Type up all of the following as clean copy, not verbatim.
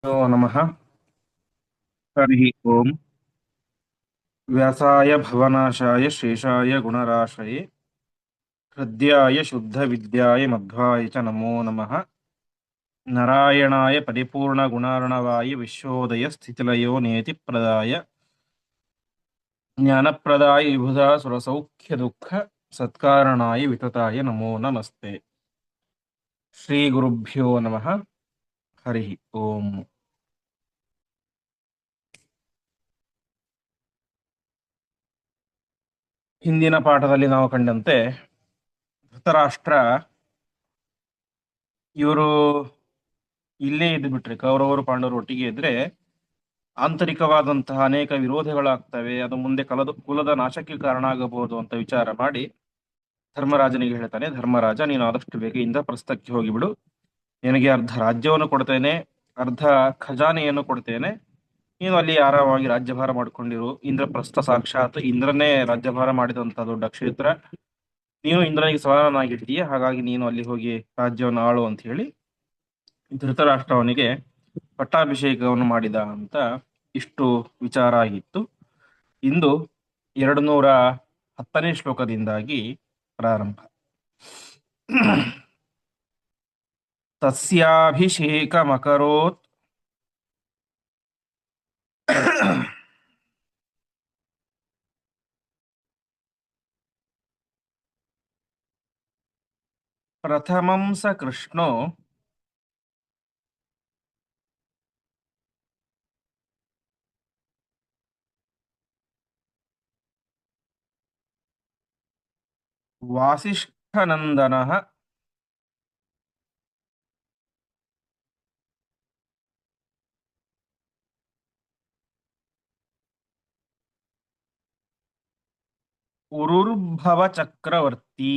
नमः। हरिः ओम्। व्यासाय भवनाशाय शेषाय गुणराशये हृद्याय शुद्धविद्याय मध्वाय च नमो नमः। नारायणाय परिपूर्णगुणार्णवाय विश्वोदय स्थितिलयो नियतिप्रदाय ज्ञानप्रदाय विबुधा सुरसौख्यदुःख सत्कारणाय वितताय नमो नमस्ते। ಶ್ರೀಗುರುಭ್ಯೋ ನಮಃ. ಹರಿ ಓಂ. ಹಿಂದಿನ ಪಾಠದಲ್ಲಿ ನಾವು ಕಂಡಂತೆ ಧೃತರಾಷ್ಟ್ರ ಇವರು ಇಲ್ಲೇ ಇದ್ದು ಬಿಟ್ರೆ, ಕೌರವರು ಪಾಂಡವರು ಒಟ್ಟಿಗೆ ಇದ್ರೆ ಆಂತರಿಕವಾದಂತಹ ಅನೇಕ ವಿರೋಧಗಳಾಗ್ತವೆ, ಅದು ಮುಂದೆ ಕುಲದ ನಾಶಕ್ಕೆ ಕಾರಣ ಆಗಬಹುದು ಅಂತ ವಿಚಾರ ಮಾಡಿ ಧರ್ಮರಾಜನಿಗೆ ಹೇಳ್ತಾನೆ, ಧರ್ಮರಾಜ, ನೀನು ಆದಷ್ಟು ಬೇಗ ಇಂದ್ರಪ್ರಸ್ಥಕ್ಕೆ ಹೋಗಿಬಿಡು. ನಿನಗೆ ಅರ್ಧ ರಾಜ್ಯವನ್ನು ಕೊಡ್ತೇನೆ, ಅರ್ಧ ಖಜಾನೆಯನ್ನು ಕೊಡ್ತೇನೆ. ನೀನು ಅಲ್ಲಿ ಆರಾಮಾಗಿ ರಾಜ್ಯಭಾರ ಮಾಡಿಕೊಂಡಿರು. ಇಂದ್ರಪ್ರಸ್ಥ ಸಾಕ್ಷಾತ್ ಇಂದ್ರನೇ ರಾಜ್ಯಭಾರ ಮಾಡಿದಂತಹ ದೊಡ್ಡ ಕ್ಷೇತ್ರ. ನೀನು ಇಂದ್ರನಿಗೆ ಸಮಾನನಾಗಿರ್ತೀಯ, ಹಾಗಾಗಿ ನೀನು ಅಲ್ಲಿ ಹೋಗಿ ರಾಜ್ಯವನ್ನು ಆಳು ಅಂತ ಹೇಳಿ ಧೃತರಾಷ್ಟ್ರ ಅವನಿಗೆ ಪಟ್ಟಾಭಿಷೇಕವನ್ನು ಮಾಡಿದ ಅಂತ ಇಷ್ಟು ವಿಚಾರ ಆಗಿತ್ತು. ಇಂದು 210ನೇ ಶ್ಲೋಕದಿಂದಾಗಿ ಪ್ರಾರಂಭ. ತಸ್ಯಾಭಿಷೇಕಮಕರೋತ್ ಪ್ರಥಮಂ ಸ ಕೃಷ್ಣೋ ವಾಸಿಷ್ಠನಂದನಃ ಉರುರ್ಭವ ಚಕ್ರವರ್ತಿ.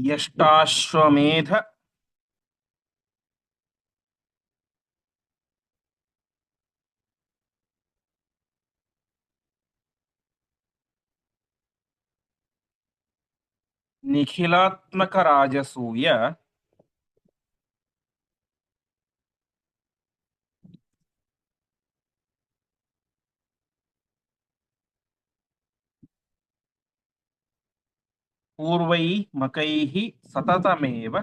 ಯಷ್ಟಾಶ್ವಮೇಧ ನಿಖಿಲಾತ್ಮಕ ರಾಜಸೂಯ ಪೂರ್ವೈ ಮಕೈಃ ಸತತಮೇವ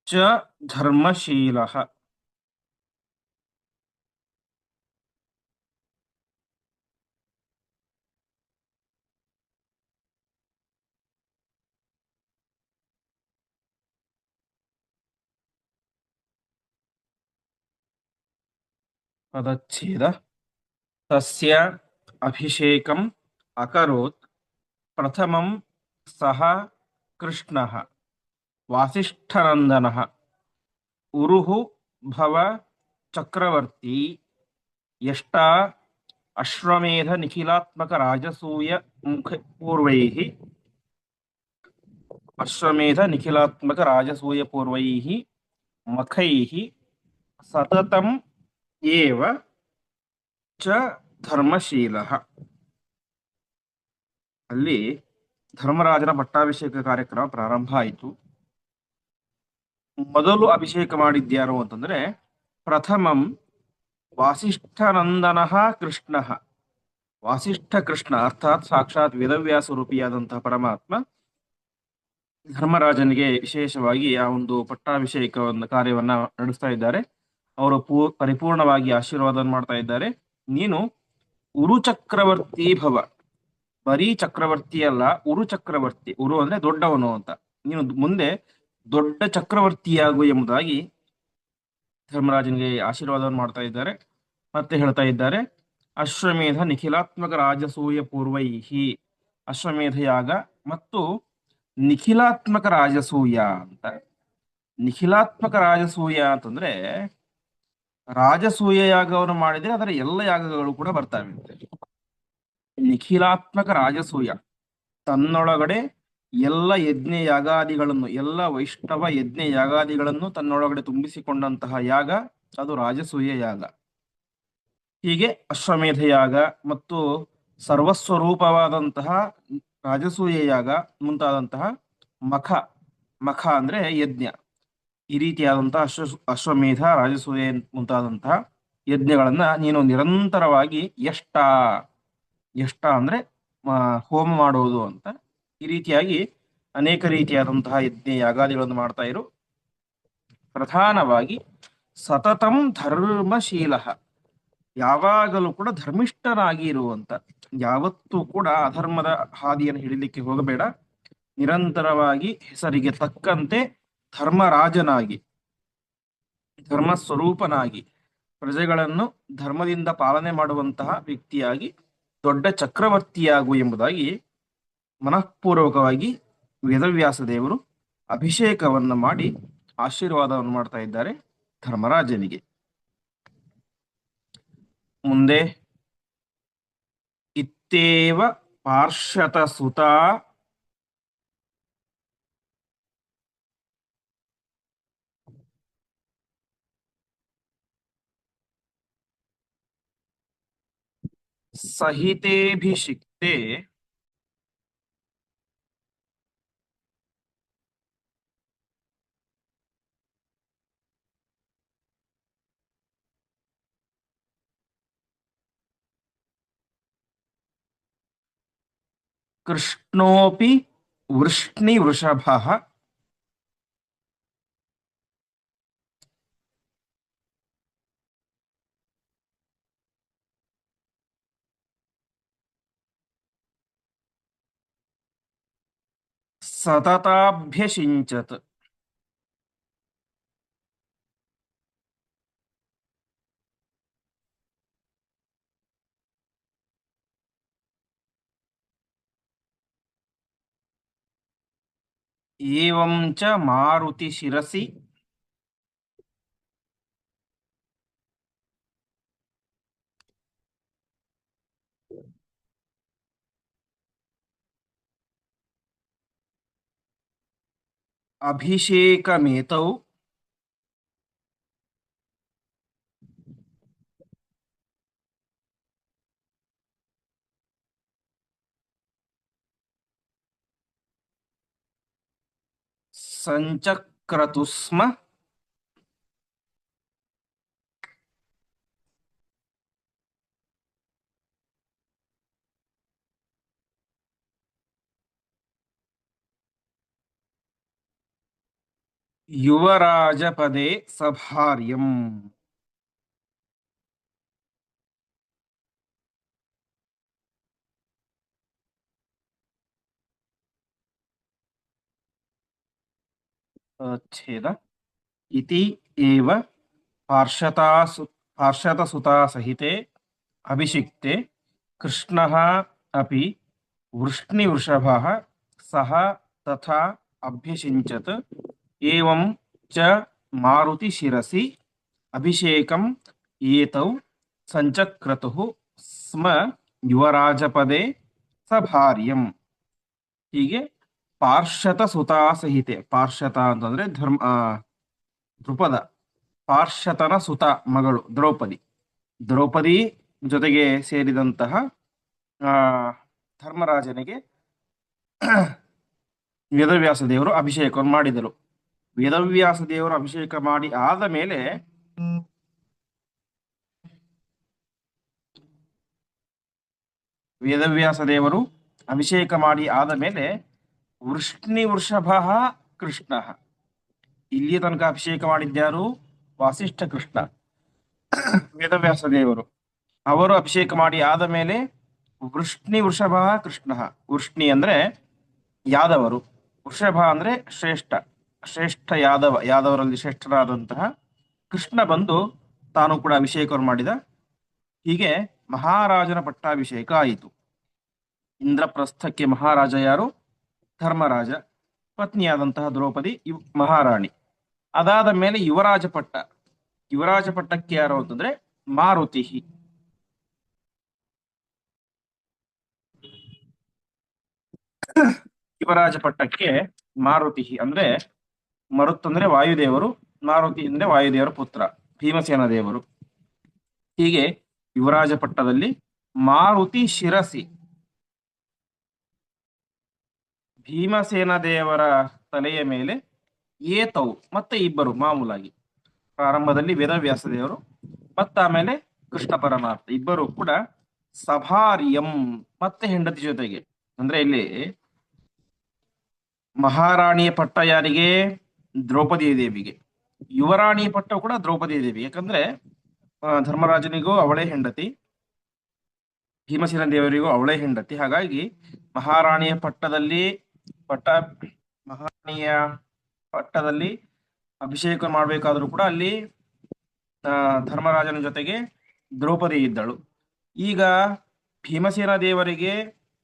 ಚ ಧರ್ಮಶೀಲಃ. ಪದಚ್ಛೇದ. ತಸ್ಯ ಅಭಿಷೇಕಂ ಅಕರೋತ್ ಪ್ರಥಮಂ ಸಹ ಕೃಷ್ಣಃ ವಾಸಿಷ್ಠನಂದನಃ ಉರುಃ ಭವ ಚಕ್ರವರ್ತಿ ಯಷ್ಟಾ ಅಶ್ವಮೇಧ ನಿಖಿಲಾತ್ಮಕ ರಾಜಸೂಯ ಮುಖ ಪೂರ್ವೈಃ ಅಶ್ವಮೇಧ ನಿಖಿಲಾತ್ಮಕ ರಾಜಸೂಯ ಪೂರ್ವೈಃ ಮಖೈಃ ಸತತಂ ಏವ ಚ ಧರ್ಮಶೀಲಃ. ಅಲ್ಲಿ ಧರ್ಮರಾಜನ ಪಟ್ಟಾಭಿಷೇಕ ಕಾರ್ಯಕ್ರಮ ಪ್ರಾರಂಭ ಆಯಿತು. ಮೊದಲು ಅಭಿಷೇಕ ಮಾಡಿದ್ಯಾರು ಅಂತಂದ್ರೆ ಪ್ರಥಮಂ ವಾಸಿಷ್ಠನಂದನಃ ಕೃಷ್ಣಃ. ವಾಸಿಷ್ಠ ಕೃಷ್ಣ ಅರ್ಥಾತ್ ಸಾಕ್ಷಾತ್ ವೇದವ್ಯಾಸ ರೂಪಿಯಾದಂತಹ ಪರಮಾತ್ಮ ಧರ್ಮರಾಜನಿಗೆ ವಿಶೇಷವಾಗಿ ಆ ಒಂದು ಪಟ್ಟಾಭಿಷೇಕವನ್ನು ಕಾರ್ಯವನ್ನ ನಡೆಸ್ತಾ ಇದ್ದಾರೆ. ಅವರು ಪರಿಪೂರ್ಣವಾಗಿ ಆಶೀರ್ವಾದ ಮಾಡ್ತಾ ಇದ್ದಾರೆ. ನೀನು ಉರು ಚಕ್ರವರ್ತಿ ಭವ. ಬರೀ ಚಕ್ರವರ್ತಿ ಅಲ್ಲ, ಉರು ಚಕ್ರವರ್ತಿ. ಉರು ಅಂದ್ರೆ ದೊಡ್ಡವನು ಅಂತ. ನೀನು ಮುಂದೆ ದೊಡ್ಡ ಚಕ್ರವರ್ತಿಯಾಗು ಎಂಬುದಾಗಿ ಧರ್ಮರಾಜನಿಗೆ ಆಶೀರ್ವಾದವನ್ನು ಮಾಡ್ತಾ ಇದ್ದಾರೆ. ಮತ್ತೆ ಹೇಳ್ತಾ ಇದ್ದಾರೆ, ಅಶ್ವಮೇಧ ನಿಖಿಲಾತ್ಮಕ ರಾಜಸೂಯ ಪೂರ್ವೈಹಿ. ಅಶ್ವಮೇಧ ಯಾಗ ಮತ್ತು ನಿಖಿಲಾತ್ಮಕ ರಾಜಸೂಯ ಅಂತ. ನಿಖಿಲಾತ್ಮಕ ರಾಜಸೂಯ ಅಂತಂದ್ರೆ ರಾಜಸೂಯ ಯಾಗವನ್ನು ಮಾಡಿದ್ರೆ ಅದರ ಎಲ್ಲ ಯಾಗಗಳು ಕೂಡ ಬರ್ತಾವೆ. ನಿಖಿಲಾತ್ಮಕ ರಾಜಸೂಯ ತನ್ನೊಳಗಡೆ ಎಲ್ಲ ಯಜ್ಞ ಯಾಗಾದಿಗಳನ್ನು, ಎಲ್ಲ ವೈಷ್ಣವ ಯಜ್ಞ ಯಾಗಾದಿಗಳನ್ನು ತನ್ನೊಳಗಡೆ ತುಂಬಿಸಿಕೊಂಡಂತಹ ಯಾಗ ಅದು ರಾಜಸೂಯ ಯಾಗ. ಹೀಗೆ ಅಶ್ವಮೇಧ ಯಾಗ ಮತ್ತು ಸರ್ವಸ್ವರೂಪವಾದಂತಹ ರಾಜಸೂಯ ಯಾಗ ಮುಂತಾದಂತಹ ಮಖ ಮಖ ಅಂದ್ರೆ ಯಜ್ಞ, ಈ ರೀತಿಯಾದಂತಹ ಅಶ್ವಮೇಧ, ರಾಜಸೂಯ ಮುಂತಾದಂತಹ ಯಜ್ಞಗಳನ್ನ ನೀನು ನಿರಂತರವಾಗಿ ಎಷ್ಟ ಅಂದ್ರೆ ಹೋಮ ಮಾಡುವುದು ಅಂತ, ಈ ರೀತಿಯಾಗಿ ಅನೇಕ ರೀತಿಯಾದಂತಹ ಯಜ್ಞ ಯಾಗಾದಿಗಳನ್ನು ಮಾಡ್ತಾ ಇರು. ಪ್ರಧಾನವಾಗಿ ಸತತಂ ಧರ್ಮಶೀಲ, ಯಾವಾಗಲೂ ಕೂಡ ಧರ್ಮಿಷ್ಠನಾಗಿ ಇರುವಂತ, ಯಾವತ್ತೂ ಕೂಡ ಅಧರ್ಮದ ಹಾದಿಯನ್ನು ಹಿಡಿಲಿಕ್ಕೆ ಹೋಗಬೇಡ. ನಿರಂತರವಾಗಿ ಹೆಸರಿಗೆ ತಕ್ಕಂತೆ ಧರ್ಮರಾಜನಾಗಿ, ಧರ್ಮ ಸ್ವರೂಪನಾಗಿ, ಪ್ರಜೆಗಳನ್ನು ಧರ್ಮದಿಂದ ಪಾಲನೆ ಮಾಡುವಂತಹ ವ್ಯಕ್ತಿಯಾಗಿ ದೊಡ್ಡ ಚಕ್ರವರ್ತಿಯಾಗು ಎಂಬುದಾಗಿ ಮನಃಪೂರ್ವಕವಾಗಿ ವೇದವ್ಯಾಸ ದೇವರು ಅಭಿಷೇಕವನ್ನು ಮಾಡಿ ಆಶೀರ್ವಾದವನ್ನು ಮಾಡ್ತಾ ಇದ್ದಾರೆ ಧರ್ಮರಾಜನಿಗೆ. ಮುಂದೆ ಇತ್ತೇವ ಪಾರ್ಶ್ವತ ಸುತ ಸಹಿತೇಭಿಷಿಕ್ತೆ ಕೃಷ್ಣೋಪಿ ವೃಷ್ಣಿವೃಷಭಃ ಸತತಾಭ್ಯಷಿಂಚತ್. ಏವಂ ಚ ಮಾರುತಿ ಶಿರಸಿ ಅಭಿಷೇಕಮೇತೌ ಸಂಚಕ್ರತು ಸ್ಮ ಯುವರಾಜಪದೇ ಸಭಾರ್ಯಂ. ಛೇದ ಇತಿ ಏವ ಪಾರ್ಷತಸುತಾ ಸಹಿತೆ ಅಭಿಷಿಕ್ತೆ ಕೃಷ್ಣಃ ಅಪಿ ವೃಷ್ಣಿವೃಷಭಃ ಸಹ ತಥಾ ಅಭ್ಯಷಿಂಚತ್. ಏವಂ ಚ ಮಾರುತಿ ಶಿರಸಿ ಅಭಿಷೇಕಂ ಏತೌ ಸಂಚಕ್ರತುಃ ಸ್ಮ ಯುವರಾಜಪದೇ ಸಭಾರ್ಯಂ. ಹೀಗೆ ಪಾರ್ಷತ ಸುತಾ ಸಹಿತೆ, ಪಾರ್ಷತ ಅಂತಂದ್ರೆ ದೃಪದ ಪಾರ್ಷತನ ಸುತ ಮಗಳು ದ್ರೌಪದಿ ಜೊತೆಗೆ ಸೇರಿದಂತಹ ಧರ್ಮರಾಜನಿಗೆ ವೇದವ್ಯಾಸ ದೇವರು ಅಭಿಷೇಕವನ್ನು ಮಾಡಿದರು. ವೇದವ್ಯಾಸ ದೇವರು ಅಭಿಷೇಕ ಮಾಡಿ ಆದ ಮೇಲೆ ವೃಷ್ಣಿವೃಷಭ ಕೃಷ್ಣ, ಇಲ್ಲಿಯ ತನಕ ಅಭಿಷೇಕ ಮಾಡಿದ್ಯಾರು? ವಾಸಿಷ್ಠ ಕೃಷ್ಣ. ವೇದವ್ಯಾಸ ದೇವರು ಅವರು ಅಭಿಷೇಕ ಮಾಡಿ ಆದ ಮೇಲೆ ವೃಷ್ಣಿವೃಷಭ ಕೃಷ್ಣ, ವೃಷ್ಣಿ ಅಂದ್ರೆ ಯಾದವರು, ವೃಷಭ ಅಂದ್ರೆ ಶ್ರೇಷ್ಠ ಯಾದವರಲ್ಲಿ ಶ್ರೇಷ್ಠರಾದಂತಹ ಕೃಷ್ಣ ಬಂದು ತಾನು ಕೂಡ ಅಭಿಷೇಕವನ್ನು ಮಾಡಿದ. ಹೀಗೆ ಮಹಾರಾಜನ ಪಟ್ಟಾಭಿಷೇಕ ಆಯಿತು. ಇಂದ್ರಪ್ರಸ್ಥಕ್ಕೆ ಮಹಾರಾಜ ಯಾರು? ಧರ್ಮರಾಜ. ಪತ್ನಿಯಾದಂತಹ ದ್ರೌಪದಿ ಮಹಾರಾಣಿ. ಅದಾದ ಮೇಲೆ ಯುವರಾಜ ಪಟ್ಟಕ್ಕೆ ಯಾರು ಅಂತಂದ್ರೆ ಮಾರುತಿ. ಯುವರಾಜ ಪಟ್ಟಕ್ಕೆ ಮಾರುತಿ ಅಂದ್ರೆ ಮರುತ್ ಅಂದ್ರೆ ವಾಯುದೇವರು, ಮಾರುತಿ ಅಂದ್ರೆ ವಾಯುದೇವರ ಪುತ್ರ ಭೀಮಸೇನ ದೇವರು. ಹೀಗೆ ಯುವರಾಜ ಪಟ್ಟದಲ್ಲಿ ಮಾರುತಿ ಶಿರಸಿ ಭೀಮಸೇನ ದೇವರ ತಲೆಯ ಮೇಲೆ ಏತವು ಮತ್ತೆ ಇಬ್ಬರು ಮಾಮೂಲಾಗಿ ಪ್ರಾರಂಭದಲ್ಲಿ ವೇದವ್ಯಾಸ ದೇವರು ಮತ್ತೆ ಆಮೇಲೆ ಕೃಷ್ಣ ಪರಮಾತ್ಮ ಇಬ್ಬರು ಕೂಡ ಸಭಾರ್ಯಂ ಮತ್ತೆ ಹೆಂಡತಿ ಜೊತೆಗೆ. ಅಂದ್ರೆ ಇಲ್ಲಿ ಮಹಾರಾಣಿಯ ಪಟ್ಟ ಯಾರಿಗೆ? ದ್ರೌಪದಿ ದೇವಿಗೆ. ಯುವರಾಣಿ ಪಟ್ಟ ಕೂಡ ದ್ರೌಪದಿ ದೇವಿ, ಯಾಕಂದ್ರೆ ಧರ್ಮರಾಜನಿಗೂ ಅವಳೇ ಹೆಂಡತಿ, ಭೀಮಸೇನ ದೇವರಿಗೂ ಅವಳೇ ಹೆಂಡತಿ. ಹಾಗಾಗಿ ಮಹಾರಾಣಿಯ ಪಟ್ಟದಲ್ಲಿ ಮಹಾರಾಣಿಯ ಪಟ್ಟದಲ್ಲಿ ಅಭಿಷೇಕ ಮಾಡಬೇಕಾದ್ರೂ ಕೂಡ ಅಲ್ಲಿ ಧರ್ಮರಾಜನ ಜೊತೆಗೆ ದ್ರೌಪದಿ ಇದ್ದಳು. ಈಗ ಭೀಮಸೇನ ದೇವರಿಗೆ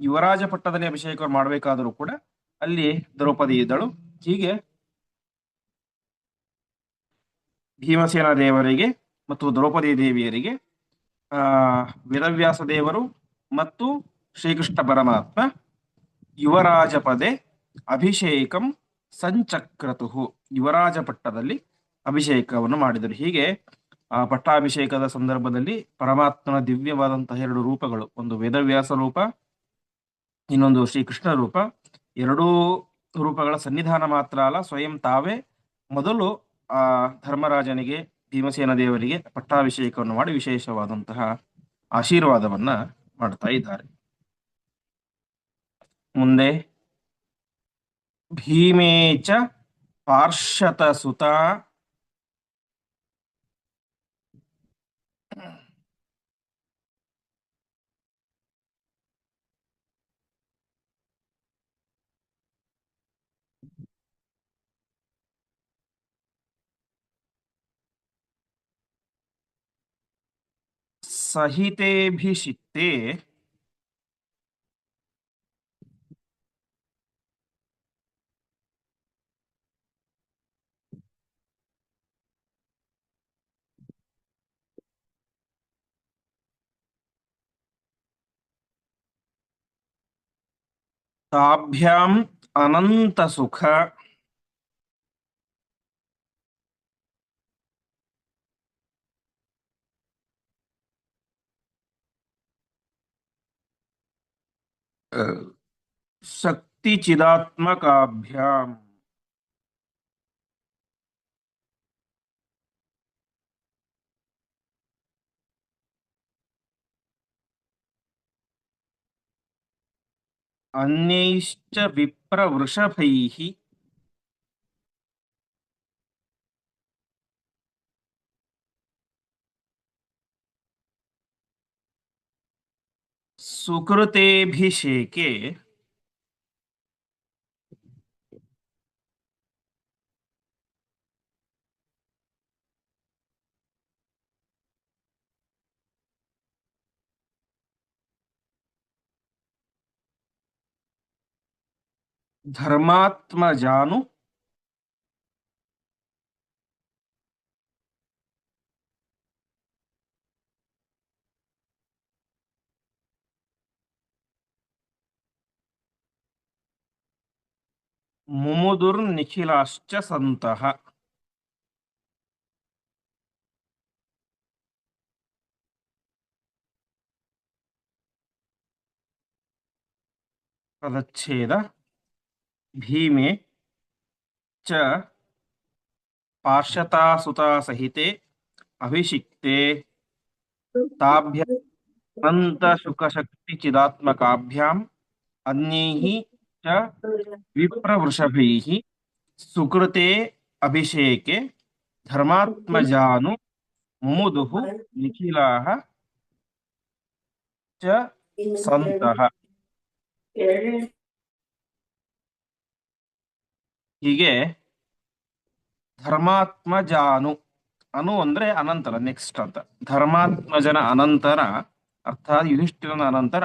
ಯುವರಾಜ ಪಟ್ಟದಲ್ಲಿ ಅಭಿಷೇಕ ಮಾಡಬೇಕಾದರೂ ಕೂಡ ಅಲ್ಲಿ ದ್ರೌಪದಿ ಇದ್ದಳು. ಹೀಗೆ ಭೀಮಸೇನ ದೇವರಿಗೆ ಮತ್ತು ದ್ರೌಪದಿ ದೇವಿಯರಿಗೆ ವೇದವ್ಯಾಸ ದೇವರು ಮತ್ತು ಶ್ರೀಕೃಷ್ಣ ಪರಮಾತ್ಮ ಯುವರಾಜ ಪದೇ ಅಭಿಷೇಕಂ ಸಂಚಕ್ರತು ಯುವರಾಜ ಪಟ್ಟದಲ್ಲಿ ಅಭಿಷೇಕವನ್ನು ಮಾಡಿದರು. ಹೀಗೆ ಆ ಪಟ್ಟಾಭಿಷೇಕದ ಸಂದರ್ಭದಲ್ಲಿ ಪರಮಾತ್ಮನ ದಿವ್ಯವಾದಂತಹ ಎರಡು ರೂಪಗಳು, ಒಂದು ವೇದವ್ಯಾಸ ರೂಪ, ಇನ್ನೊಂದು ಶ್ರೀಕೃಷ್ಣ ರೂಪ, ಎರಡೂ ರೂಪಗಳ ಸನ್ನಿಧಾನ ಮಾತ್ರ ಅಲ್ಲ, ಸ್ವಯಂ ತಾವೇ ಮೊದಲು ಆ ಧರ್ಮರಾಜನಿಗೆ ಭೀಮಸೇನ ದೇವರಿಗೆ ಪಟ್ಟಾಭಿಷೇಕವನ್ನು ಮಾಡಿ ವಿಶೇಷವಾದಂತಹ ಆಶೀರ್ವಾದವನ್ನ ಮಾಡ್ತಾ ಇದ್ದಾರೆ. ಮುಂದೆ ಭೀಮೇಚ ಪಾರ್ಷತ ಸುತ ಸಹಿತೇಭಿಷಿಕ್ತೆ ತಾಭ್ಯಾಂ ಅನಂತ ಸುಖ ಶಕ್ತಿ ಚಿದಾತ್ಮಕಾಭ್ಯಾಂ ಅನ್ಯೈಶ್ಚ ವಿಪ್ರವೃಷಭೈಃ ಸುಕೃತೇಭಿಷೇಕೆ ಧರ್ಮಾತ್ಮಜಾನು ಮುಮುದುರ್ನಿಖಿಲಾಶ್ಚ ಸಂತಃ. ಪದಚ್ಛೇದ ಭೀಮೆ ಚ ಪಾರ್ಷತಾಸುತಾ ಸಹಿತೆ ಅಭಿಷಿಕ್ತೆ ತಾಭ್ಯಾಂ ಅನಂತ ಶುಕಶಕ್ತಿ ಚಿದಾತ್ಮಕಾಭ್ಯಾಂ ಅನ್ಯೈಃ ಚ ವಿಪ್ರವೃಷಭೈಃ ಸುಕೃತೆ ಅಭಿಷೇಕೆ ಧರ್ಮಾತ್ಮಜಾನು ಮುಮುದುಃ ನಿಖಿಲಾಃ ಚ ಸಂತಃ. ಹೀಗೆ ಧರ್ಮಾತ್ಮಜಾನು ಅನು ಅಂದ್ರೆ ಅನಂತರ, ನೆಕ್ಸ್ಟ್ ಅಂತ. ಧರ್ಮಾತ್ಮಜನ ಅನಂತರ ಅರ್ಥಾತ್ ಯುಧಿಷ್ಠಿರನ ಅನಂತರ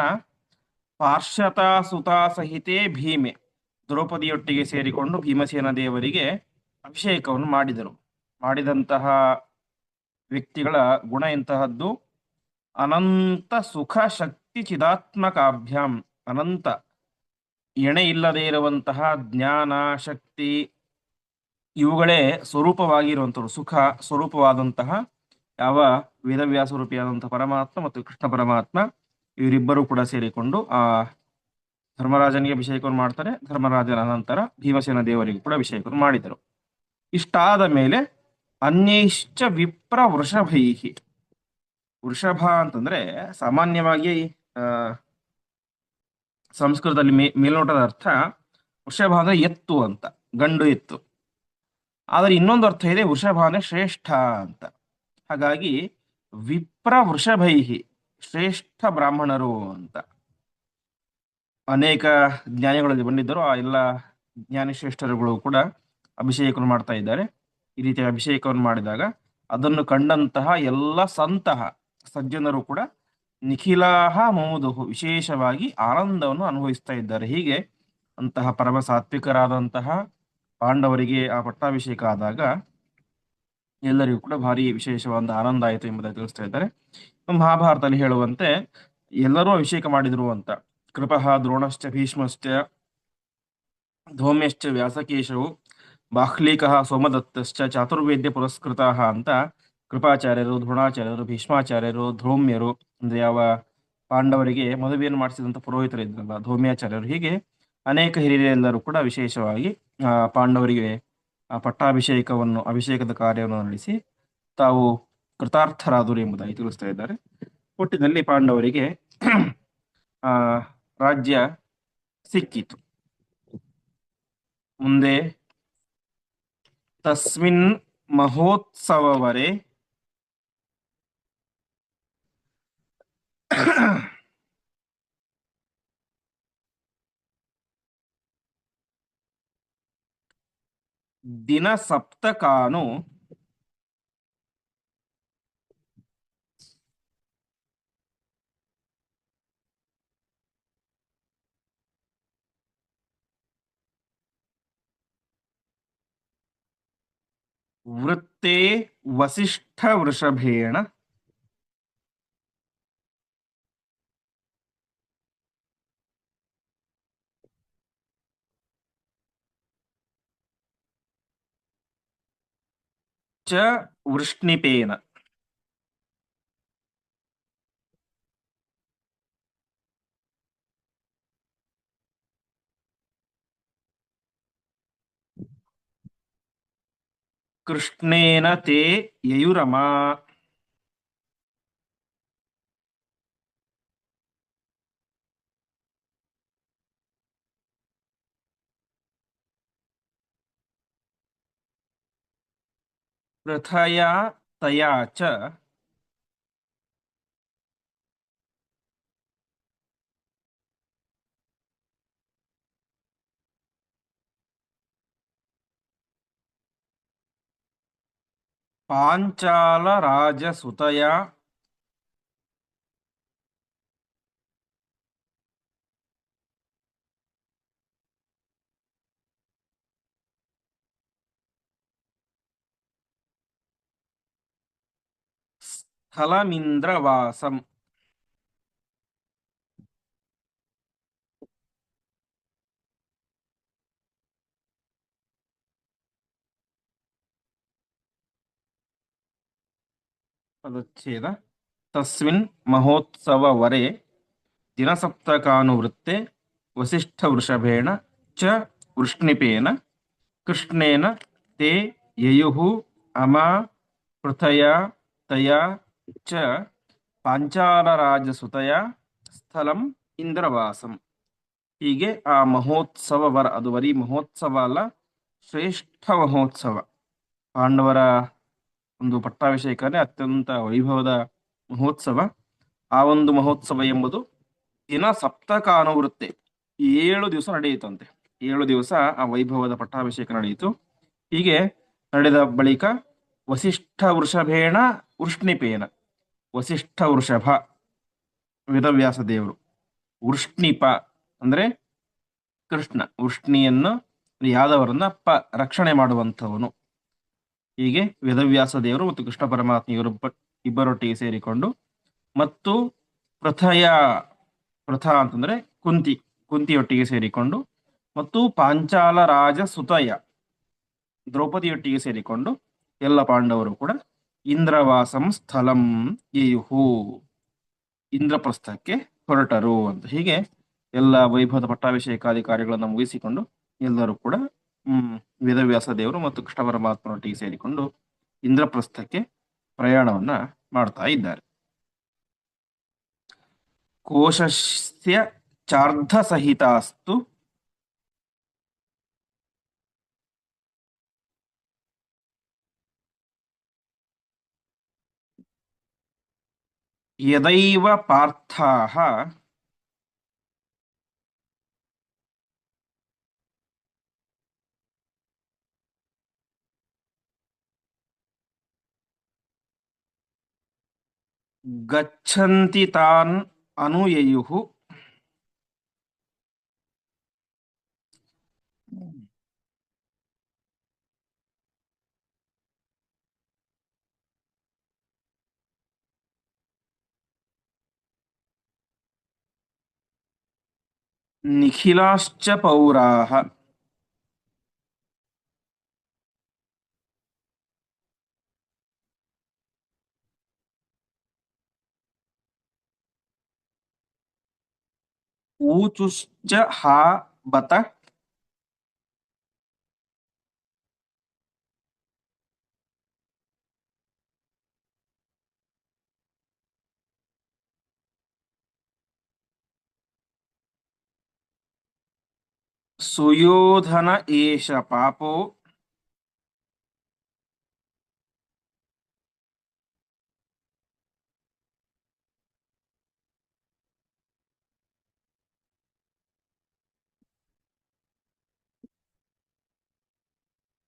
ಪಾರ್ಷತಾಸುತಾ ಸಹಿತೆ ಭೀಮೆ ದ್ರೌಪದಿಯೊಟ್ಟಿಗೆ ಸೇರಿಕೊಂಡು ಭೀಮಸೇನ ದೇವರಿಗೆ ಅಭಿಷೇಕವನ್ನು ಮಾಡಿದರು. ಮಾಡಿದಂತಹ ವ್ಯಕ್ತಿಗಳ ಗುಣ ಎಂತಹದ್ದು? ಅನಂತ ಸುಖ ಶಕ್ತಿ ಚಿದಾತ್ಮಕಾಭ್ಯಾಂ, ಅನಂತ ಎಣೆ ಇಲ್ಲದೆ ಇರುವಂತಹ ಜ್ಞಾನ, ಶಕ್ತಿ ಇವುಗಳೇ ಸ್ವರೂಪವಾಗಿರುವಂಥವ್ರು, ಸುಖ ಸ್ವರೂಪವಾದಂತಹ ಯಾವ ವೇದವ್ಯಾಸ ರೂಪಿಯಾದಂತಹ ಪರಮಾತ್ಮ ಮತ್ತು ಕೃಷ್ಣ ಪರಮಾತ್ಮ ಇವರಿಬ್ಬರು ಕೂಡ ಸೇರಿಕೊಂಡು ಆ ಧರ್ಮರಾಜನಿಗೆ ಅಭಿಷೇಕವನ್ನು ಮಾಡ್ತಾರೆ. ಧರ್ಮರಾಜನ ನಂತರ ಭೀಮಸೇನ ದೇವರಿಗೂ ಕೂಡ ಅಭಿಷೇಕವನ್ನು ಮಾಡಿದರು. ಇಷ್ಟಾದ ಮೇಲೆ ಅನ್ಯೈಶ್ಚ ವಿಪ್ರ ವೃಷಭೈಹಿ. ವೃಷಭ ಅಂತಂದ್ರೆ ಸಾಮಾನ್ಯವಾಗಿ ಆ ಸಂಸ್ಕೃತದಲ್ಲಿ ಮೇಲ್ನೋಟದ ಅರ್ಥ ವೃಷಭ ಅಂದ್ರೆ ಎತ್ತು ಅಂತ, ಗಂಡು ಎತ್ತು. ಆದರೆ ಇನ್ನೊಂದು ಅರ್ಥ ಇದೆ, ವೃಷಭ ಅಂದ್ರೆ ಶ್ರೇಷ್ಠ ಅಂತ. ಹಾಗಾಗಿ ವಿಪ್ರ ವೃಷಭೈಹಿ, ಶ್ರೇಷ್ಠ ಬ್ರಾಹ್ಮಣರು ಅಂತ ಅನೇಕ ಜ್ಞಾನಿಗಳಲ್ಲಿ ಬಂದಿದ್ದರು. ಆ ಎಲ್ಲ ಜ್ಞಾನಿ ಶ್ರೇಷ್ಠರುಗಳು ಕೂಡ ಅಭಿಷೇಕವನ್ನು ಮಾಡ್ತಾ ಇದ್ದಾರೆ. ಈ ರೀತಿಯ ಅಭಿಷೇಕವನ್ನು ಮಾಡಿದಾಗ ಅದನ್ನು ಕಂಡಂತಹ ಎಲ್ಲ ಸಂತಹ ಸಜ್ಜನರು ಕೂಡ ನಿಖಿಲಾಹ ಮೋದುಹು, ವಿಶೇಷವಾಗಿ ಆನಂದವನ್ನು ಅನುಭವಿಸ್ತಾ ಇದ್ದಾರೆ. ಹೀಗೆ ಅಂತಹ ಪರಮ ಸಾತ್ವಿಕರಾದಂತಹ ಪಾಂಡವರಿಗೆ ಆ ಪಟ್ಟಾಭಿಷೇಕ ಆದಾಗ ಎಲ್ಲರಿಗೂ ಕೂಡ ಭಾರಿ ವಿಶೇಷವಾದ ಆನಂದ ಆಯಿತು ಎಂಬುದಾಗಿ ತಿಳಿಸ್ತಾ ಇದ್ದಾರೆ. ಮಹಾಭಾರತದಲ್ಲಿ ಹೇಳುವಂತೆ ಎಲ್ಲರೂ ಅಭಿಷೇಕ ಮಾಡಿದ್ರು ಅಂತ. ಕೃಪಃ ದ್ರೋಣಶ್ಚ ಭೀಷ್ಮಶ್ಚ ಧೌಮ್ಯಶ್ಚ ವ್ಯಾಸಕೇಶವು ಬಾಹ್ಲೀಕಃ ಸೋಮದತ್ತಶ್ಚ ಚಾತುರ್ವೇದ್ಯ ಪುರಸ್ಕೃತಃ ಅಂತ ಕೃಪಾಚಾರ್ಯರು, ದ್ರೋಣಾಚಾರ್ಯರು, ಭೀಷ್ಮಾಚಾರ್ಯರು, ಧೌಮ್ಯರು ಅಂದ್ರೆ ಯಾವ ಪಾಂಡವರಿಗೆ ಮದುವೆಯನ್ನು ಮಾಡಿಸಿದಂಥ ಪುರೋಹಿತರು ಇದ್ರಲ್ಲ, ಧೌಮ್ಯಾಚಾರ್ಯರು, ಹೀಗೆ ಅನೇಕ ಹಿರಿಯರೆಲ್ಲರೂ ಕೂಡ ವಿಶೇಷವಾಗಿ ಪಾಂಡವರಿಗೆ ಆ ಪಟ್ಟಾಭಿಷೇಕವನ್ನು, ಅಭಿಷೇಕದ ಕಾರ್ಯವನ್ನು ನಡೆಸಿ ತಾವು ಕೃತಾರ್ಥರಾದರು ಎಂಬುದಾಗಿ ತಿಳಿಸ್ತಾ ಇದ್ದಾರೆ. ಒಟ್ಟಿನಲ್ಲಿ ಪಾಂಡವರಿಗೆ ಆ ರಾಜ್ಯ ಸಿಕ್ಕಿತು. ಮುಂದೆ ತಸ್ಮಿನ್ ಮಹೋತ್ಸವವರೆ ದಿನ ಸಪ್ತಕಾನು ವೃತ್ತೇ ವಸಿಷ್ಠ ವೃಷಭೇಣ ಚ ವೃಷ್ಣಿಪೇನ. ಕೃಷ್ಣೇನ ತೇ ಯಯುರಮಾ. ಪೃಥಯಾ ತಯಾ ಚ ಪಾಂಚಾಲ ರಾಜಸುತಯ ಸ್ಥಲಮಿಂದ್ರವಾಸಂ. ಪದಚ್ಛೇದ. ತಸ್ಮಿನ್ ಮಹೋತ್ಸವವರೆ ದಿನಸಪ್ತಕಾನುವೃತ್ತೆ ವಸಿಷ್ಠ ವೃಷಭೇಣ ಚ ವೃಷ್ಣಿಪೇನ ಕೃಷ್ಣೇನ ತೇ ಯಯುಃ ಅಮಾ ಪೃಥಯಾ ತಯಾ ಚ ಪಾಂಚಾಲರಾಜಸುತಯ ಸ್ಥಳಂ ಇಂದ್ರವಾಸಂ. ಹೀಗೆ ಆ ಮಹೋತ್ಸವ ವರ, ಅದು ಬರೀ ಮಹೋತ್ಸವ ಅಲ್ಲ, ಶ್ರೇಷ್ಠ ಮಹೋತ್ಸವ. ಪಾಂಡವರ ಒಂದು ಪಟ್ಟಾಭಿಷೇಕನೇ ಅತ್ಯಂತ ವೈಭವದ ಮಹೋತ್ಸವ. ಆ ಒಂದು ಮಹೋತ್ಸವ ಎಂಬುದು ದಿನ ಸಪ್ತಕಾನುವೃತ್ತೆ, 7 ದಿವಸ ನಡೆಯಿತಂತೆ. 7 ದಿವಸ ಆ ವೈಭವದ ಪಟ್ಟಾಭಿಷೇಕ ನಡೆಯಿತು. ಹೀಗೆ ನಡೆದ ಬಳಿಕ ವಸಿಷ್ಠ ವೃಷಭೇಣ ವೃಷ್ಣಿಪೇನ, ವಸಿಷ್ಠ ವೃಷಭ ವೇದವ್ಯಾಸ ದೇವರು, ವೃಷ್ಣಿಪ ಅಂದ್ರೆ ಕೃಷ್ಣ, ವೃಷ್ಣಿಯನ್ನು ಯಾದವರನ್ನ ರಕ್ಷಣೆ ಮಾಡುವಂಥವನು. ಹೀಗೆ ವೇದವ್ಯಾಸ ದೇವರು ಮತ್ತು ಕೃಷ್ಣ ಪರಮಾತ್ಮ ಇಬ್ಬರೊಟ್ಟಿಗೆ ಸೇರಿಕೊಂಡು, ಮತ್ತು ಪ್ರಥ ಅಂತಂದ್ರೆ ಕುಂತಿ, ಕುಂತಿಯೊಟ್ಟಿಗೆ ಸೇರಿಕೊಂಡು ಮತ್ತು ಪಾಂಚಾಲ ರಾಜ ಸುತಯ ದ್ರೌಪದಿಯೊಟ್ಟಿಗೆ ಸೇರಿಕೊಂಡು ಎಲ್ಲ ಪಾಂಡವರು ಕೂಡ ಇಂದ್ರವಾಸಂ ಸ್ಥಳಂ ಯಯುಹು ಇಂದ್ರಪ್ರಸ್ಥಕ್ಕೆ ಹೊರಟರು ಅಂತ. ಹೀಗೆ ಎಲ್ಲ ವೈಭವದ ಪಟ್ಟಾಭಿಷೇಕಾದಿ ಕಾರ್ಯಗಳನ್ನು ಮುಗಿಸಿಕೊಂಡು ಎಲ್ಲರೂ ಕೂಡ ವೇದವ್ಯಾಸ ದೇವರು ಮತ್ತು ಕೃಷ್ಣ ಪರಮಾತ್ಮನೊಟ್ಟಿಗೆ ಸೇರಿಕೊಂಡು ಇಂದ್ರಪ್ರಸ್ಥಕ್ಕೆ ಪ್ರಯಾಣವನ್ನ ಮಾಡ್ತಾ ಇದ್ದಾರೆ. ಕೋಶಸ್ಯ ಚಾರ್ಧ ಸಹಿತಾಸ್ತು ಯದೈವ ಪಾರ್ಥಾಃ ಗಚ್ಚಂತಿ ತಾನ್ ಅನುಯಯುಃ ನಿಖಿಲಾಶ್ಚ ಪೌರಾಃ ಊಚುಶ್ಚ ಹಾ ಬತ ಸುಯೋಧನ ಏಷ ಪಾಪೋ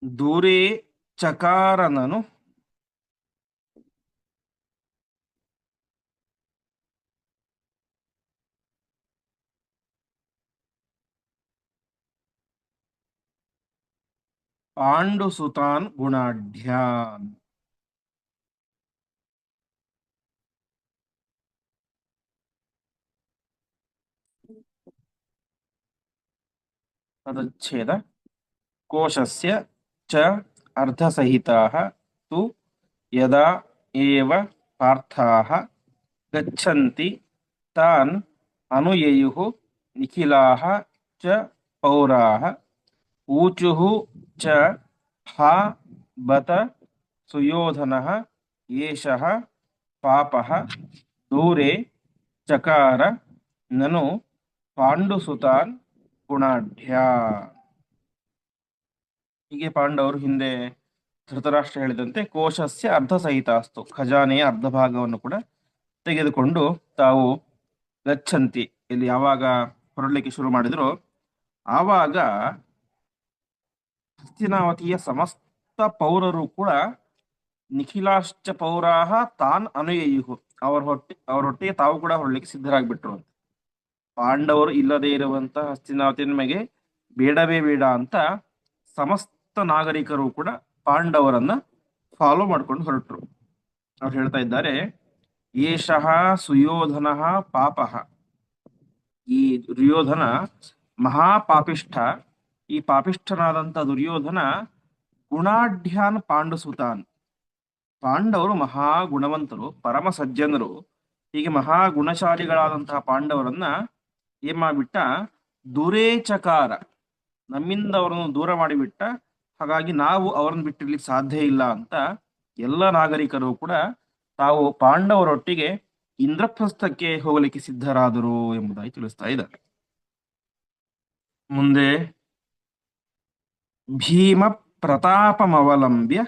ದೂರೇ ಚಕಾರನನು ಪಾಂಡುಸುತಾನ್ ಗುಣಾಢ್ಯಾನ್. ಪದಚ್ಛೇದ ಕೋಶಸ್ಯ ಚ ಅರ್ಧಸಹಿತಾಃ ತು ಯದಾ ಏವ ಪಾರ್ಥಾಃ ಗಚ್ಚಂತಿ ತಾನ್ ಅನುಯಯುಃ ನಿಖಿಲಾಃ ಚ ಪೌರಾಃ ಊಚುಃ ಚ ಹಾ ಬತ ಸುಯೋಧನಃ ಏಷಃ ಪಾಪಃ ದೂರೇ ಚಕಾರ ನನು ಪಾಂಡುಸುತಾನ್ ಗುಣಾಢ್ಯಾ. ಹೀಗೆ ಪಾಂಡವರು ಹಿಂದೆ ಧೃತರಾಷ್ಟ್ರ ಹೇಳಿದಂತೆ ಕೋಶಸ್ಯ ಅರ್ಧ ಸಹಿತಾಸ್ತು ಖಜಾನೆಯ ಅರ್ಧ ಭಾಗವನ್ನು ಕೂಡ ತೆಗೆದುಕೊಂಡು ತಾವು ಗಚ್ಚಂತಿ ಇಲ್ಲಿ ಯಾವಾಗ ಹೊರಡಲಿಕ್ಕೆ ಶುರು ಮಾಡಿದ್ರು ಆವಾಗ ಹಸ್ತಿನಾವತಿಯ ಸಮಸ್ತ ಪೌರರು ಕೂಡ ನಿಖಿಲಾಶ್ಚ ಪೌರಾಹ ತಾನ್ ಅನುಯಯುಹು ಅವರೊಟ್ಟಿಗೆ ತಾವು ಕೂಡ ಹೊರಡ್ಲಿಕ್ಕೆ ಸಿದ್ಧರಾಗ್ಬಿಟ್ರು ಅಂತ. ಪಾಂಡವರು ಇಲ್ಲದೆ ಇರುವಂತಹ ಹಸ್ತಿನಾವತಿ ನಮಗೆ ಬೇಡವೇ ಬೇಡ ಅಂತ ಸಮಸ್ತ ನಾಗರಿಕರು ಕೂಡ ಪಾಂಡವರನ್ನ ಫಾಲೋ ಮಾಡ್ಕೊಂಡು ಹೊರಟರು. ಅವ್ರು ಹೇಳ್ತಾ ಇದ್ದಾರೆ, ಏಷಃ ಸುಯೋಧನ ಪಾಪಃ, ಈ ದುರ್ಯೋಧನ ಮಹಾಪಾಪಿಷ್ಠ. ಈ ಪಾಪಿಷ್ಠನಾದಂಥ ದುರ್ಯೋಧನ ಗುಣಾಢ್ಯಾನ್ ಪಾಂಡುಸುತಾನ್, ಪಾಂಡವರು ಮಹಾ ಗುಣವಂತರು, ಪರಮ ಸಜ್ಜನರು. ಹೀಗೆ ಮಹಾ ಗುಣಶಾಲಿಗಳಾದಂತಹ ಪಾಂಡವರನ್ನ ಏನ್ ಮಾಡಿಬಿಟ್ಟ, ದುರೇಚಕಾರ, ನಮ್ಮಿಂದ ಅವರನ್ನು ದೂರ ಮಾಡಿಬಿಟ್ಟ. ಹಾಗಾಗಿ ನಾವು ಅವರನ್ನು ಬಿಟ್ಟಿರ್ಲಿಕ್ಕೆ ಸಾಧ್ಯ ಇಲ್ಲ ಅಂತ ಎಲ್ಲ ನಾಗರಿಕರು ಕೂಡ ತಾವು ಪಾಂಡವರೊಟ್ಟಿಗೆ ಇಂದ್ರಪ್ರಸ್ಥಕ್ಕೆ ಹೋಗಲಿಕ್ಕೆ ಸಿದ್ಧರಾದರು ಎಂಬುದಾಗಿ ತಿಳಿಸ್ತಾ ಇದ್ದಾರೆ. ಮುಂದೆ ಭೀಮ ಪ್ರತಾಪಮವಲಂಬ್ಯ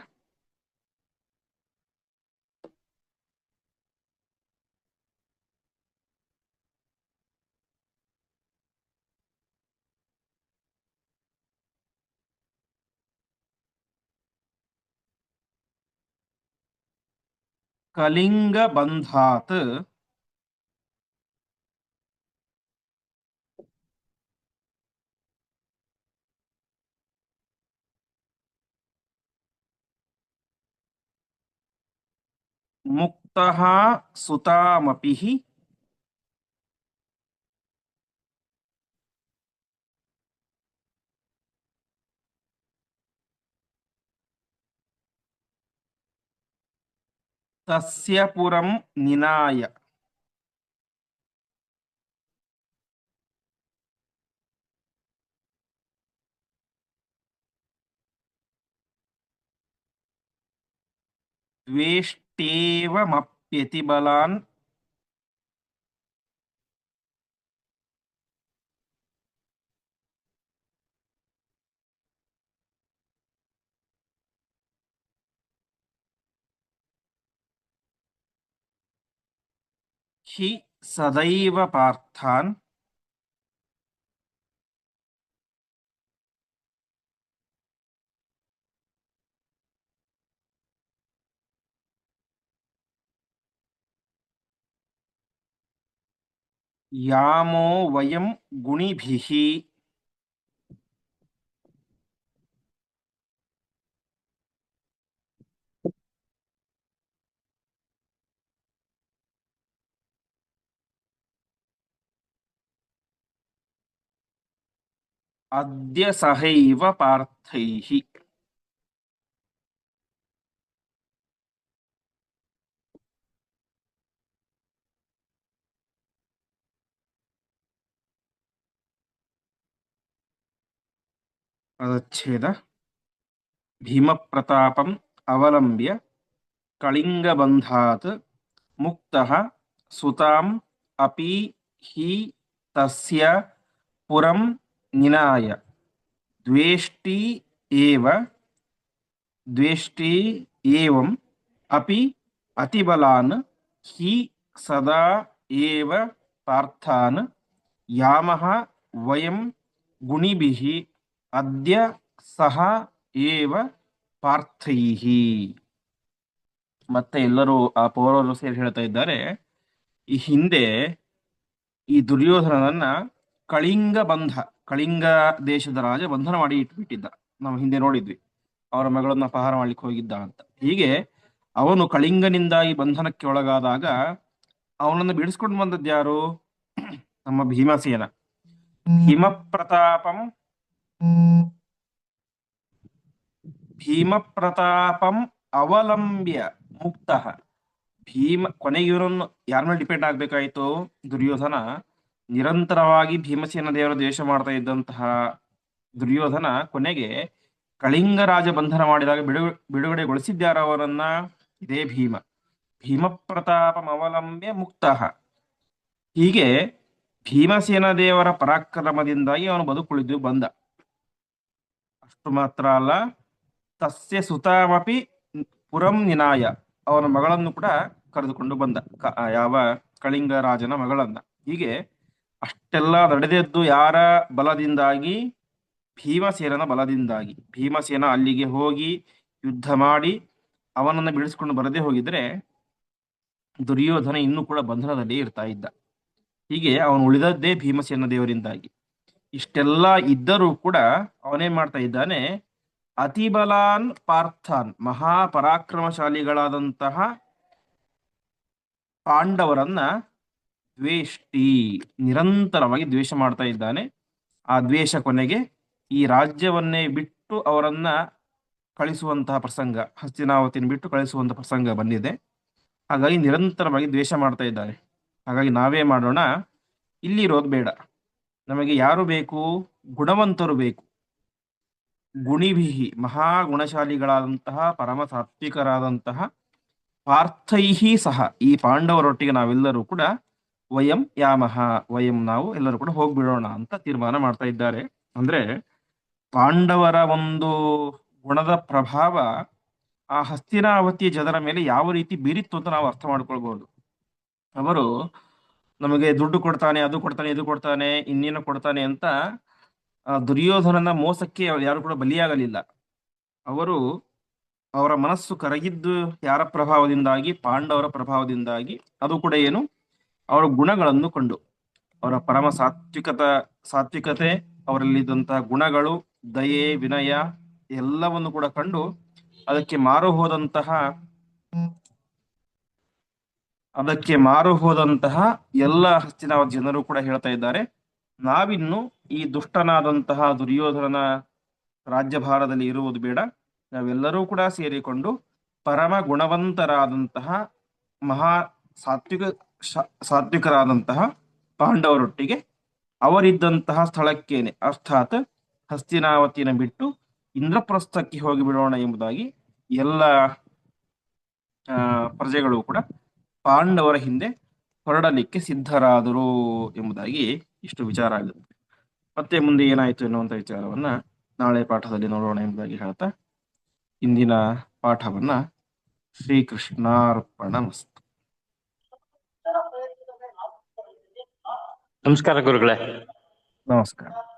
ಕಲಿಂಗ ಬಂಧಾತ್ ಮುಕ್ತಃ ಸುತಾಮಪಿ ತಸ್ಯ ಪುರಂ ನಿನಾಯ. ದ್ವೇಷ್ಟೇವಮಪ್ಯತಿ ಬಲಾನ್ ಹಿ ಸದೈವ ಪಾರ್ಥಾನ್ ಯಾಮೋ ವಯಂ ಗುಣಿಭಿಃ. ಅದ್ಯ ಸಹೈವ ಪಾರ್ಥೈಃ. ಪದಚ್ಛೇದ. ಭೀಮಪ್ರತಾಪಂ ಅವಲಂಬ್ಯ ಕಳಿಂಗಬಂಧಾತ್ ಮುಕ್ತಃ ಸುತಾಂ ಅಪಿ ಹಿ ತಸ್ಯ ಪುರಂ ನಿನಾಯ ದ್ವೇಷ್ಟಿ ಏವ ದ್ವೇಷ್ಟಿ ಏವಂ ಅಪಿ ಅತಿಬಲಾನ್ ಹಿ ಸದಾ ಏವ ಪಾರ್ಥಾನ್ ಯಾಮಃ ವಯಂ ಗುಣಿಭಿಃ ಅದ್ಯ ಸಹ ಏವ ಪಾರ್ಥೈಃ. ಮತ್ತೆ ಎಲ್ಲರೂ ಆ ಪೌರವರು ಸೇರಿ ಹೇಳ್ತಾ ಇದ್ದಾರೆ, ಈ ಹಿಂದೆ ಈ ದುರ್ಯೋಧನನನ್ನ ಕಳಿಂಗ ಬಂಧ, ಕಳಿಂಗ ದೇಶದ ರಾಜ ಬಂಧನ ಮಾಡಿ ಇಟ್ಬಿಟ್ಟಿದ್ದ. ನಾವು ಹಿಂದೆ ನೋಡಿದ್ವಿ, ಅವರ ಮಗಳನ್ನ ಅಪಹಾರ ಮಾಡ್ಲಿಕ್ಕೆ ಹೋಗಿದ್ದ ಅಂತ. ಹೀಗೆ ಅವನು ಕಳಿಂಗನಿಂದಾಗಿ ಬಂಧನಕ್ಕೆ ಒಳಗಾದಾಗ ಅವನನ್ನು ಬಿಡಿಸ್ಕೊಂಡು ಬಂದದ್ದು ಯಾರು? ನಮ್ಮ ಭೀಮಸೇನ. ಭೀಮಪ್ರತಾಪಂ ಭೀಮಪ್ರತಾಪಂ ಅವಲಂಬ್ಯ ಮುಕ್ತಃ. ಕೊನೆಗೆ ಇವರನ್ನು ಯಾರ ಮೇಲೆ ಡಿಪೆಂಡ್ ಆಗ್ಬೇಕಾಯ್ತು? ದುರ್ಯೋಧನ. ನಿರಂತರವಾಗಿ ಭೀಮಸೇನ ದೇವರ ದ್ವೇಷ ಮಾಡ್ತಾ ಇದ್ದಂತಹ ದುರ್ಯೋಧನ ಕೊನೆಗೆ ಕಳಿಂಗ ರಾಜ ಬಂಧನ ಮಾಡಿದಾಗ ಬಿಡುಗಡೆಗೊಳಿಸಿದ್ಯಾರ ಅವರನ್ನ? ಇದೇ ಭೀಮ. ಭೀಮಪ್ರತಾಪಂ ಅವಲಂಬ್ಯ ಮುಕ್ತಃ. ಹೀಗೆ ಭೀಮಸೇನ ದೇವರ ಪರಾಕ್ರಮದಿಂದಾಗಿ ಅವನು ಬದುಕುಳಿದು ಬಂದ. ಅಷ್ಟು ಮಾತ್ರ ಅಲ್ಲ, ತಸ್ಯ ಸುತಾಮಪಿ ಪುರಂ ನಿನಾಯ, ಅವನ ಮಗಳನ್ನು ಕೂಡ ಕರೆದುಕೊಂಡು ಬಂದ, ಯಾವ ಕಳಿಂಗ ರಾಜನ ಮಗಳನ್ನ. ಹೀಗೆ ಅಷ್ಟೆಲ್ಲ ನಡೆದದ್ದು ಯಾರ ಬಲದಿಂದಾಗಿ? ಭೀಮಸೇನನ ಬಲದಿಂದಾಗಿ. ಭೀಮಸೇನ ಅಲ್ಲಿಗೆ ಹೋಗಿ ಯುದ್ಧ ಮಾಡಿ ಅವನನ್ನು ಬಿಡಿಸಿಕೊಂಡು ಬರದೇ ಹೋಗಿದ್ರೆ ದುರ್ಯೋಧನ ಇನ್ನೂ ಕೂಡ ಬಂಧನದಲ್ಲಿ ಇರ್ತಾ ಇದ್ದ. ಹೀಗೆ ಅವನು ಉಳಿದದ್ದೇ ಭೀಮಸೇನ ದೇವರಿಂದಾಗಿ. ಇಷ್ಟೆಲ್ಲ ಇದ್ದರೂ ಕೂಡ ಅವನೇನ್ ಮಾಡ್ತಾ ಇದ್ದಾನೆ? ಅತಿಬಲಾನ್ ಪಾರ್ಥಾನ್, ಮಹಾಪರಾಕ್ರಮಶಾಲಿಗಳಾದಂತಹ ಪಾಂಡವರನ್ನ ದ್ವೇಷ್ಟಿ, ನಿರಂತರವಾಗಿ ದ್ವೇಷ ಮಾಡ್ತಾ ಇದ್ದಾನೆ. ಆ ದ್ವೇಷ ಕೊನೆಗೆ ಈ ರಾಜ್ಯವನ್ನೇ ಬಿಟ್ಟು ಅವರನ್ನ ಕಳಿಸುವಂತಹ ಪ್ರಸಂಗ, ಹಸ್ತಿನಾವತಿನ ಬಿಟ್ಟು ಕಳಿಸುವಂತಹ ಪ್ರಸಂಗ ಬಂದಿದೆ. ಹಾಗಾಗಿ ನಿರಂತರವಾಗಿ ದ್ವೇಷ ಮಾಡ್ತಾ ಇದ್ದಾರೆ. ಹಾಗಾಗಿ ನಾವೇ ಮಾಡೋಣ, ಇಲ್ಲಿರೋದು ಬೇಡ. ನಮಗೆ ಯಾರು ಬೇಕು? ಗುಣವಂತರು ಬೇಕು. ಗುಣಿಭಿಹಿ, ಮಹಾಗುಣಶಾಲಿಗಳಾದಂತಹ ಪರಮ ಸಾತ್ವಿಕರಾದಂತಹ ಪಾರ್ಥೈಹಿ ಸಹ, ಈ ಪಾಂಡವರೊಟ್ಟಿಗೆ ನಾವೆಲ್ಲರೂ ಕೂಡ ವಯಂ ಯಾಮಹ, ವಯಂ ನಾವು ಎಲ್ಲರೂ ಕೂಡ ಹೋಗ್ಬಿಡೋಣ ಅಂತ ತೀರ್ಮಾನ ಮಾಡ್ತಾ ಇದ್ದಾರೆ. ಅಂದ್ರೆ ಪಾಂಡವರ ಒಂದು ಗುಣದ ಪ್ರಭಾವ ಆ ಹಸ್ತಿನಾವತಿಯ ಜನರ ಮೇಲೆ ಯಾವ ರೀತಿ ಬೀರಿತ್ತು ಅಂತ ನಾವು ಅರ್ಥ ಮಾಡ್ಕೊಳ್ಬಹುದು. ಅವರು ನಮಗೆ ದುಡ್ಡು ಕೊಡ್ತಾನೆ, ಅದು ಕೊಡ್ತಾನೆ, ಇದು ಕೊಡ್ತಾನೆ, ಇನ್ನೇನು ಕೊಡ್ತಾನೆ ಅಂತ ದುರ್ಯೋಧನನ ಮೋಸಕ್ಕೆ ಯಾರು ಕೂಡ ಬಲಿಯಾಗಲಿಲ್ಲ. ಅವರ ಮನಸ್ಸು ಕರಗಿದ್ದು ಯಾರ ಪ್ರಭಾವದಿಂದಾಗಿ? ಪಾಂಡವರ ಪ್ರಭಾವದಿಂದಾಗಿ. ಅದು ಕೂಡ ಏನು? ಅವರ ಗುಣಗಳನ್ನು ಕಂಡು, ಅವರ ಪರಮ ಸಾತ್ವಿಕತೆ, ಅವರಲ್ಲಿದ್ದಂತಹ ಗುಣಗಳು, ದಯೆ, ವಿನಯ ಎಲ್ಲವನ್ನು ಕೂಡ ಕಂಡು ಅದಕ್ಕೆ ಮಾರು ಹೋದಂತಹ ಎಲ್ಲ ಹಸ್ತಿನಾವತಿ ಜನರು ಕೂಡ ಹೇಳ್ತಾ ಇದ್ದಾರೆ, ನಾವಿನ್ನು ಈ ದುಷ್ಟನಾದಂತಹ ದುರ್ಯೋಧನನ ರಾಜ್ಯಭಾರದಲ್ಲಿ ಇರುವುದು ಬೇಡ. ನಾವೆಲ್ಲರೂ ಕೂಡ ಸೇರಿಕೊಂಡು ಪರಮ ಗುಣವಂತರಾದಂತಹ ಮಹಾ ಸಾತ್ವಿಕ ಸಾತ್ವಿಕರಾದಂತಹ ಪಾಂಡವರೊಟ್ಟಿಗೆ ಅವರಿದ್ದಂತಹ ಸ್ಥಳಕ್ಕೇನೆ ಅರ್ಥಾತ್ ಹಸ್ತಿನಾವತಿನ ಬಿಟ್ಟು ಇಂದ್ರಪ್ರಸ್ಥಕ್ಕೆ ಹೋಗಿ ಬಿಡೋಣ ಎಂಬುದಾಗಿ ಎಲ್ಲ ಪ್ರಜೆಗಳು ಕೂಡ ಪಾಂಡವರ ಹಿಂದೆ ಹೊರಡಲಿಕ್ಕೆ ಸಿದ್ಧರಾದರು ಎಂಬುದಾಗಿ ಇಷ್ಟು ವಿಚಾರ ಆಗುತ್ತೆ. ಮತ್ತೆ ಮುಂದೆ ಏನಾಯಿತು ಎನ್ನುವಂಥ ವಿಚಾರವನ್ನ ನಾಳೆ ಪಾಠದಲ್ಲಿ ನೋಡೋಣ ಎಂಬುದಾಗಿ ಹೇಳ್ತಾ ಇಂದಿನ ಪಾಠವನ್ನ ಶ್ರೀಕೃಷ್ಣಾರ್ಪಣಮಸ್ತು. ನಮಸ್ಕಾರ ಗುರುಗಳೇ. ನಮಸ್ಕಾರ.